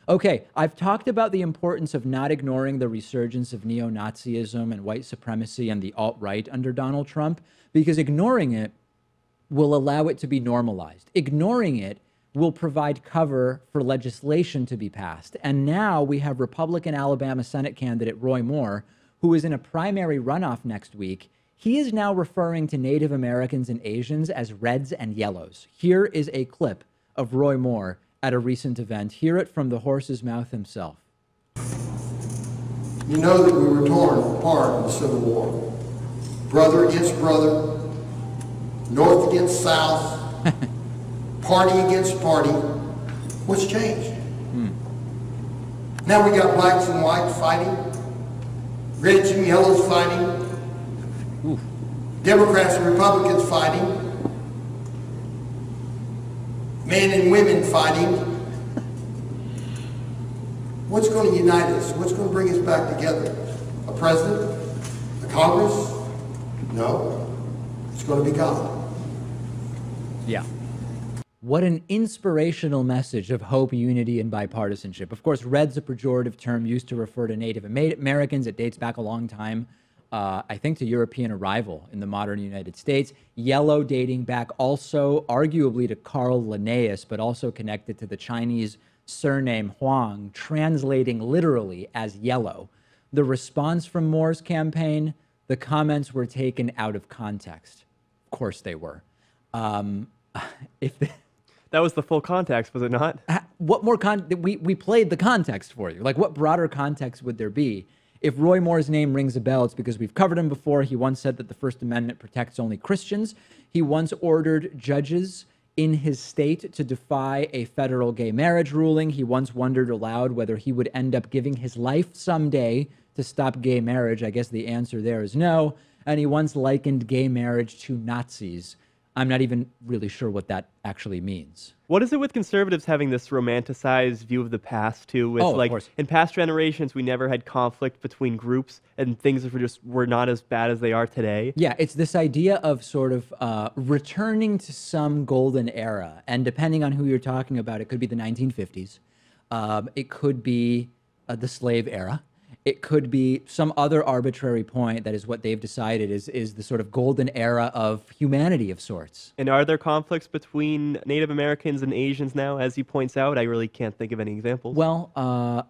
Okay, I've talked about the importance of not ignoring the resurgence of neo-Nazism and white supremacy and the alt-right under Donald Trump, because ignoring it will allow it to be normalized. Ignoring it will provide cover for legislation to be passed. And now we have Republican Alabama Senate candidate Roy Moore, who is in a primary runoff next week. He is now referring to Native Americans and Asians as reds and yellows. Here is a clip of Roy Moore at a recent event. Hear it from the horse's mouth himself. You know that we were torn apart in the Civil War. Brother against brother, North against South, party against party. What's changed? Now we got blacks and whites fighting, reds and yellows fighting, Oof. Democrats and Republicans fighting, men and women fighting. What's going to unite us? What's going to bring us back together? A president? A Congress? No. It's going to be God. Yeah. What an inspirational message of hope, unity, and bipartisanship. Of course, red's a pejorative term used to refer to Native Americans. It dates back a long time, I think, to European arrival in the modern United States. Yellow dating back also arguably to Carl Linnaeus, but also connected to the Chinese surname Huang, translating literally as yellow. The response from Moore's campaign, the comments were taken out of context. Of course they were. That was the full context, was it not? What more we played the context for you. Like, what broader context would there be? If Roy Moore's name rings a bell, it's because we've covered him before. He once said that the First Amendment protects only Christians. He once ordered judges in his state to defy a federal gay marriage ruling. He once wondered aloud whether he would end up giving his life someday to stop gay marriage. I guess the answer there is no. And he once likened gay marriage to Nazis. I'm not even really sure what that actually means. What is it with conservatives having this romanticized view of the past too? With Of like course. in past generations, we never had conflict between groups, and things were not as bad as they are today. Yeah, it's this idea of sort of returning to some golden era, and depending on who you're talking about, it could be the 1950s, it could be the slave era. It could be some other arbitrary point that is what they've decided is the sort of golden era of humanity of sorts. And are there conflicts between Native Americans and Asians now, as he points out? I really can't think of any examples. Well, I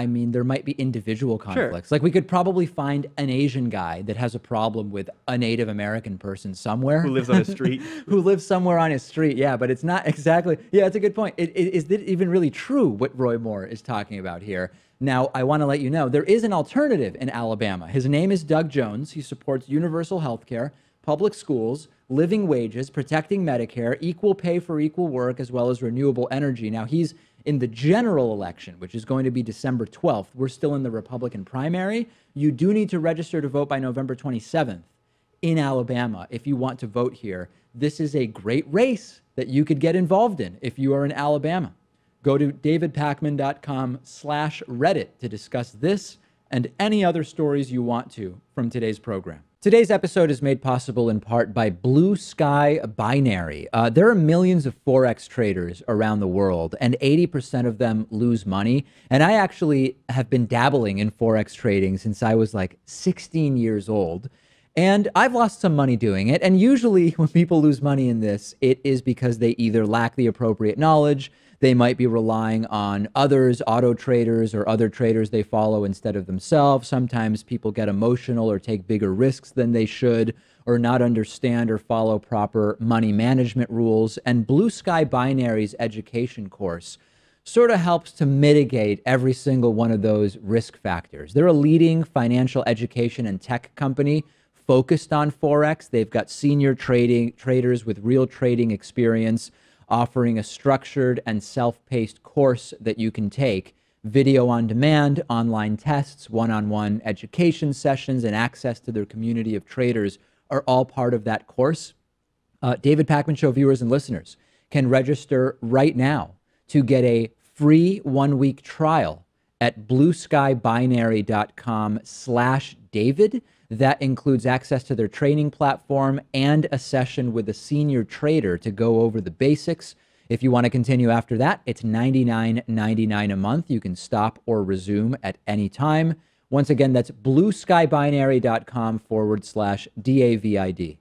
mean, there might be individual conflicts. Sure. Like, we could probably find an Asian guy that has a problem with a Native American person somewhere. Who lives on a street. Who lives somewhere on his street, yeah, but it's not exactly... Yeah, it's a good point. Is it even really true what Roy Moore is talking about here? Now, I want to let you know, there is an alternative in Alabama. His name is Doug Jones. He supports universal health care, public schools, living wages, protecting Medicare, equal pay for equal work, as well as renewable energy. Now, he's in the general election, which is going to be December 12th. We're still in the Republican primary. You do need to register to vote by November 27th in Alabama if you want to vote here. This is a great race that you could get involved in if you are in Alabama. Go to davidpakman.com/Reddit to discuss this and any other stories you want to from today's program. Today's episode is made possible in part by Blue Sky Binary. There are millions of Forex traders around the world, and 80% of them lose money. And I actually have been dabbling in Forex trading since I was like 16 years old. And I've lost some money doing it. And usually when people lose money in this, it is because they either lack the appropriate knowledge, they might be relying on others, auto traders, or other traders they follow instead of themselves. Sometimes people get emotional or take bigger risks than they should, or not understand or follow proper money management rules. And Blue Sky Binary's education course sort of helps to mitigate every single one of those risk factors. They're a leading financial education and tech company focused on Forex. They've got senior traders with real trading experience, offering a structured and self-paced course that you can take. Video on demand, online tests, one-on-one education sessions, and access to their community of traders are all part of that course. David Pakman Show viewers and listeners can register right now to get a free one-week trial at blueskybinary.com/David. That includes access to their training platform and a session with a senior trader to go over the basics. If you want to continue after that, it's $99.99 a month. You can stop or resume at any time. Once again, that's blueskybinary.com/DAVID.